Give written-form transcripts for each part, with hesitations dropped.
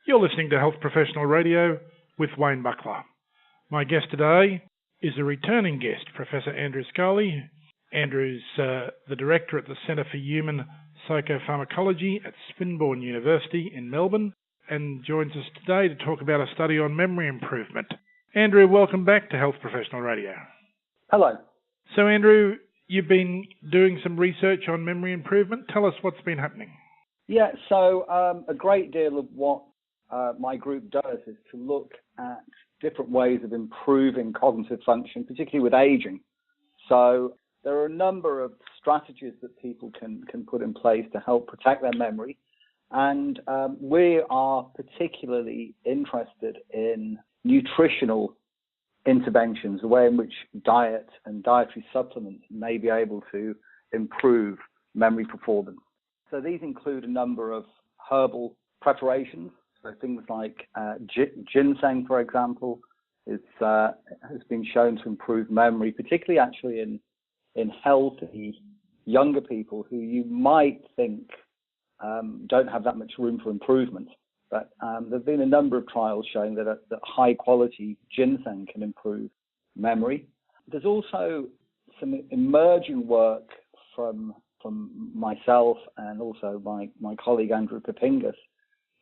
You're listening to Health Professional Radio with Wayne Bucklar. My guest today is a returning guest, Professor Andrew Scholey. Andrew's the Director at the Centre for Human Psychopharmacology at Swinburne University in Melbourne and joins us today to talk about a study on memory improvement. Andrew, welcome back to Health Professional Radio. Hello. So, Andrew, you've been doing some research on memory improvement. Tell us what's been happening. Yeah, so a great deal of what my group does is to look at different ways of improving cognitive function, particularly with aging. So there are a number of strategies that people can put in place to help protect their memory. And we are particularly interested in nutritional interventions, the way in which diet and dietary supplements may be able to improve memory performance. So these include a number of herbal preparations. So things like ginseng, for example, has been shown to improve memory, particularly actually in healthy younger people who you might think don't have that much room for improvement. But there have been a number of trials showing that high quality ginseng can improve memory. There's also some emerging work from myself and also my colleague Andrew Scholey,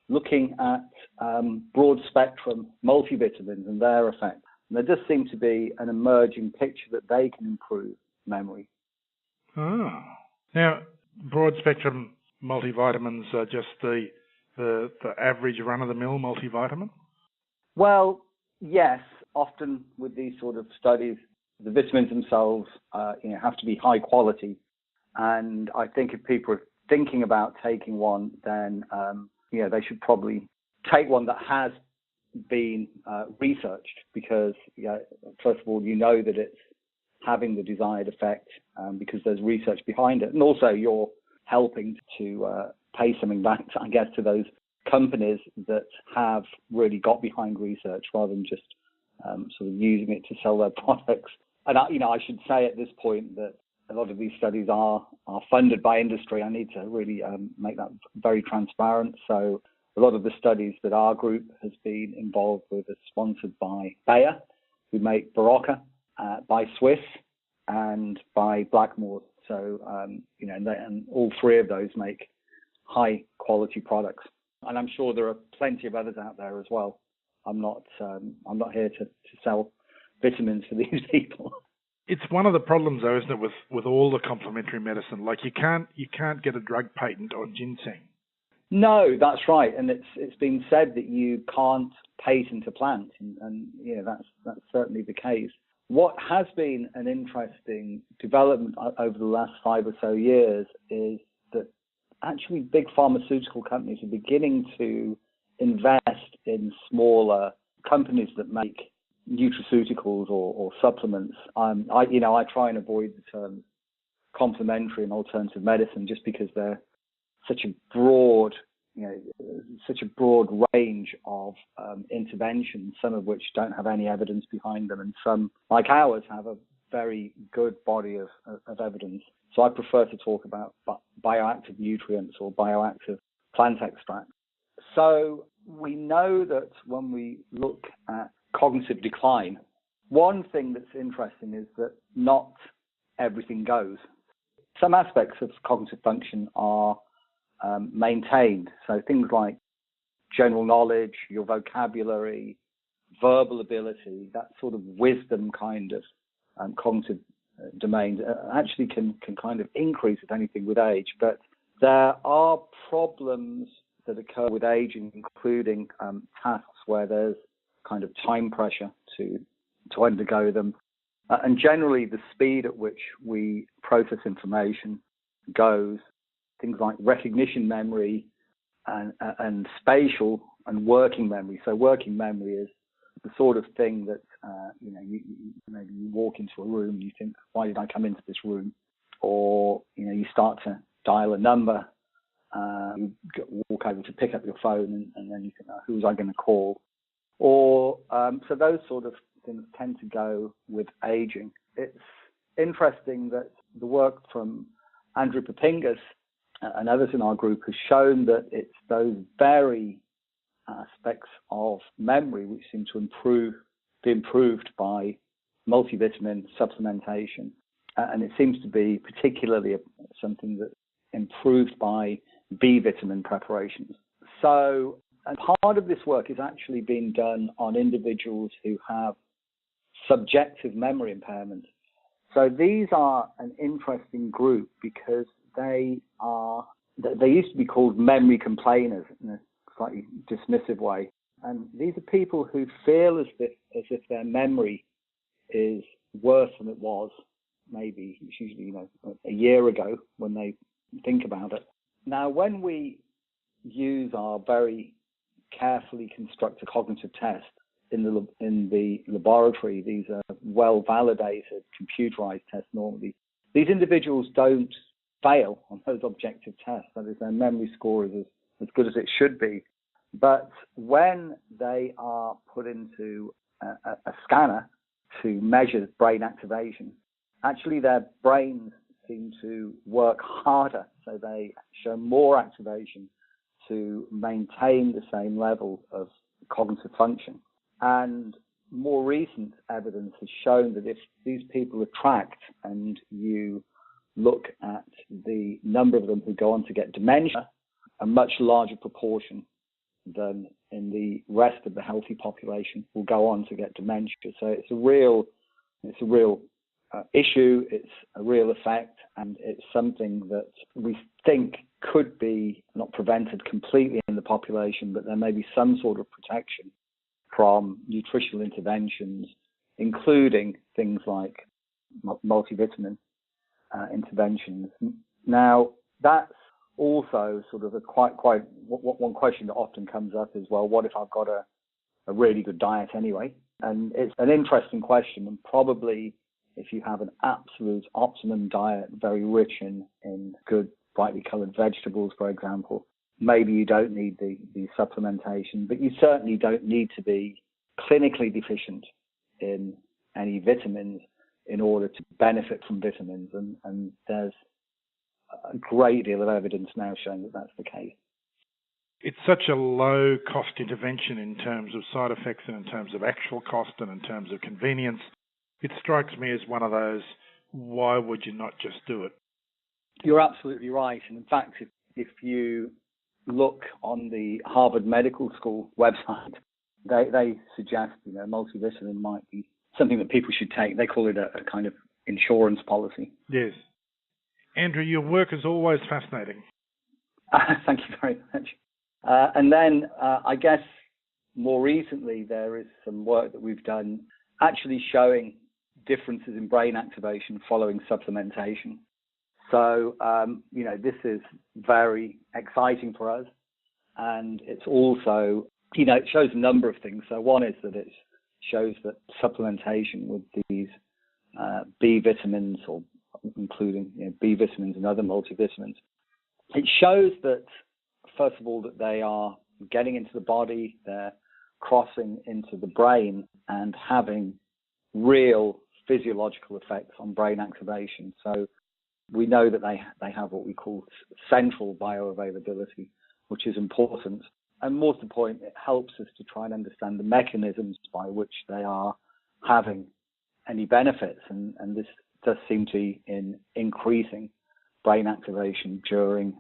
looking at broad spectrum multivitamins and their effects. And there does seem to be an emerging picture that they can improve memory. Oh. Now, broad spectrum multivitamins are just the average run-of-the-mill multivitamin? Well, yes. Often with these sort of studies, the vitamins themselves have to be high quality. And I think if people are thinking about taking one, then they should probably take one that has been researched because, first of all, that it's having the desired effect because there's research behind it. And also you're helping to pay something back, I guess, to those companies that have really got behind research rather than just sort of using it to sell their products. And, I should say at this point that a lot of these studies are funded by industry. I need to really make that very transparent. So a lot of the studies that our group has been involved with are sponsored by Bayer, who make Berocca, by Swiss, and by Blackmores. So, and all three of those make high quality products. And I'm sure there are plenty of others out there as well. I'm not here to sell vitamins for these people. It's one of the problems, though, isn't it, with all the complementary medicine? Like you can't get a drug patent on ginseng. No, that's right, and it's been said that you can't patent a plant, and that's certainly the case. What has been an interesting development over the last 5 or so years is that actually big pharmaceutical companies are beginning to invest in smaller companies that make nutraceuticals or supplements. I try and avoid the terms complementary and alternative medicine just because they're such a broad range of interventions, some of which don't have any evidence behind them, and some, like ours, have a very good body of evidence. So I prefer to talk about bioactive nutrients or bioactive plant extracts. So we know that when we look at cognitive decline, one thing that's interesting is that not everything goes. Some aspects of cognitive function are maintained. So things like general knowledge, your vocabulary, verbal ability, that sort of wisdom kind of cognitive domains actually can kind of increase, if anything, with age. But there are problems that occur with aging, including tasks where there's kind of time pressure to undergo them. And generally the speed at which we process information goes. Things like recognition memory and spatial and working memory. So working memory is the sort of thing that, maybe you walk into a room and you think, why did I come into this room? Or, you start to dial a number, you walk over to pick up your phone and then you think, who was I going to call? Or, so those sort of things tend to go with aging. It's interesting that the work from Andrew Scholey and others in our group has shown that it's those very aspects of memory which seem to be improved by multivitamin supplementation. And it seems to be particularly something that's improved by B vitamin preparations. So, and part of this work is actually being done on individuals who have subjective memory impairment. So these are an interesting group because they used to be called memory complainers in a slightly dismissive way. And these are people who feel as if their memory is worse than it was maybe, it's usually, a year ago when they think about it. Now, when we use our very carefully constructed cognitive tests in the laboratory, these are well-validated, computerized tests normally, these individuals don't fail on those objective tests. That is, their memory score is as good as it should be. But when they are put into a scanner to measure brain activation, actually their brains seem to work harder, so they show more activation to maintain the same level of cognitive function. And more recent evidence has shown that if these people are tracked and you look at the number of them who go on to get dementia, a much larger proportion than in the rest of the healthy population will go on to get dementia. So it's a real issue, it's a real effect, and it's something that we think could be not prevented completely in the population, but there may be some sort of protection from nutritional interventions, including things like multivitamin interventions. Now, that's also sort of one question that often comes up is, well, what if I've got a really good diet anyway? And it's an interesting question, and probably if you have an absolute optimum diet, very rich in good, brightly colored vegetables, for example, maybe you don't need the supplementation, but you certainly don't need to be clinically deficient in any vitamins in order to benefit from vitamins. And there's a great deal of evidence now showing that that's the case. It's such a low-cost intervention in terms of side effects and in terms of actual cost and in terms of convenience. It strikes me as one of those, why would you not just do it? You're absolutely right. And in fact, if you look on the Harvard Medical School website, they suggest, multivitamin might be something that people should take. They call it a kind of insurance policy. Yes. Andrew, your work is always fascinating. Thank you very much. And then I guess more recently there is some work that we've done actually showing differences in brain activation following supplementation. So, this is very exciting for us. And it's also, it shows a number of things. So one is that it shows that supplementation with these B vitamins, or including B vitamins and other multivitamins, it shows that, first of all, that they are getting into the body, they're crossing into the brain and having real physiological effects on brain activation. So we know that they have what we call central bioavailability, which is important. And more to the point, it helps us to try and understand the mechanisms by which they are having any benefits. And this does seem to be in increasing brain activation during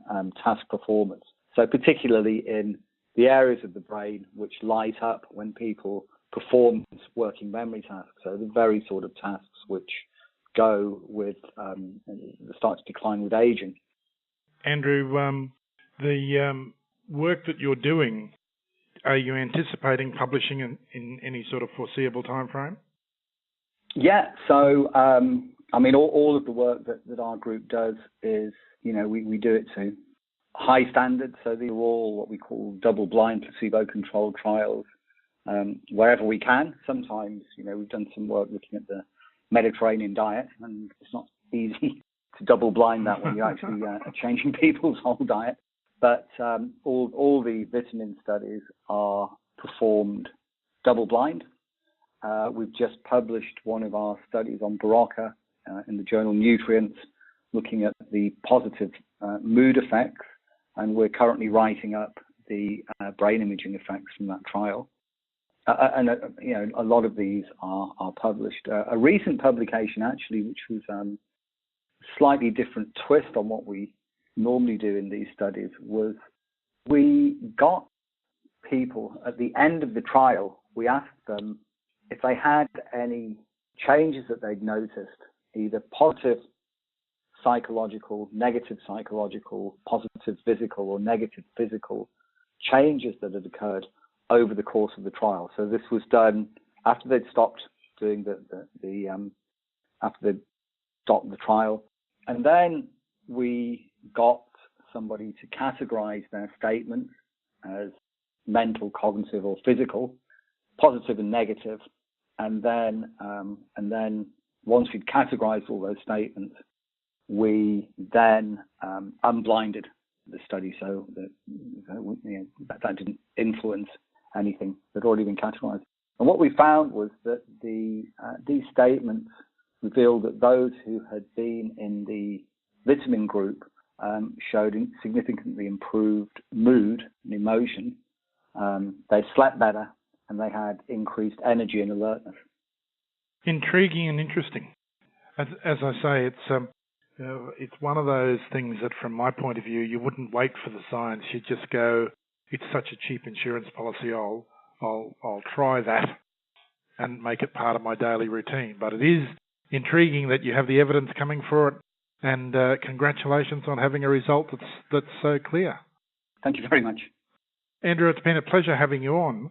task performance. So particularly in the areas of the brain which light up when people perform working memory tasks. So the very sort of tasks which go with, start to decline with aging. Andrew, the work that you're doing, are you anticipating publishing in any sort of foreseeable time frame? Yeah, so all of the work that our group does is, we do it to high standards. So these are all what we call double-blind placebo-controlled trials wherever we can. Sometimes, we've done some work looking at the Mediterranean diet, and it's not easy to double-blind that when you actually are changing people's whole diet. But all the vitamin studies are performed double-blind. We've just published one of our studies on Berocca in the journal Nutrients, looking at the positive mood effects, and we're currently writing up the brain imaging effects from that trial. And a lot of these are published. A recent publication, actually, which was a slightly different twist on what we normally do in these studies, was we got people at the end of the trial. We asked them if they had any changes that they'd noticed, either positive psychological, negative psychological, positive physical, or negative physical changes that had occurred over the course of the trial. So this was done after they'd stopped doing after they'd stopped the trial, and then we got somebody to categorize their statements as mental, cognitive, or physical, positive and negative, and then once we'd categorized all those statements, we then unblinded the study so that didn't influence anything that had already been categorized. And what we found was that these statements revealed that those who had been in the vitamin group showed significantly improved mood and emotion. They slept better, and they had increased energy and alertness. Intriguing and interesting. As I say, it's one of those things that, from my point of view, you wouldn't wait for the science. You'd just go, it's such a cheap insurance policy, I'll try that and make it part of my daily routine. But it is intriguing that you have the evidence coming for it, and congratulations on having a result that's so clear. Thank you very much. Andrew, it's been a pleasure having you on.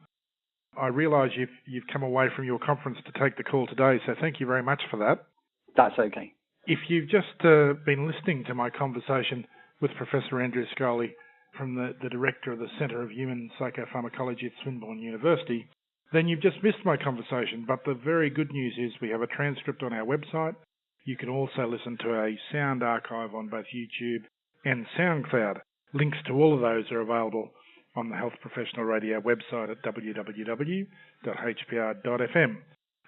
I realise you've come away from your conference to take the call today, so thank you very much for that. That's okay. If you've just been listening to my conversation with Professor Andrew Scholey from the Director of the Centre of Human Psychopharmacology at Swinburne University, then you've just missed my conversation. But the very good news is we have a transcript on our website. You can also listen to a sound archive on both YouTube and SoundCloud. Links to all of those are available on the Health Professional Radio website at www.hpr.fm.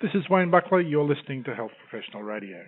This is Wayne Bucklar. You're listening to Health Professional Radio.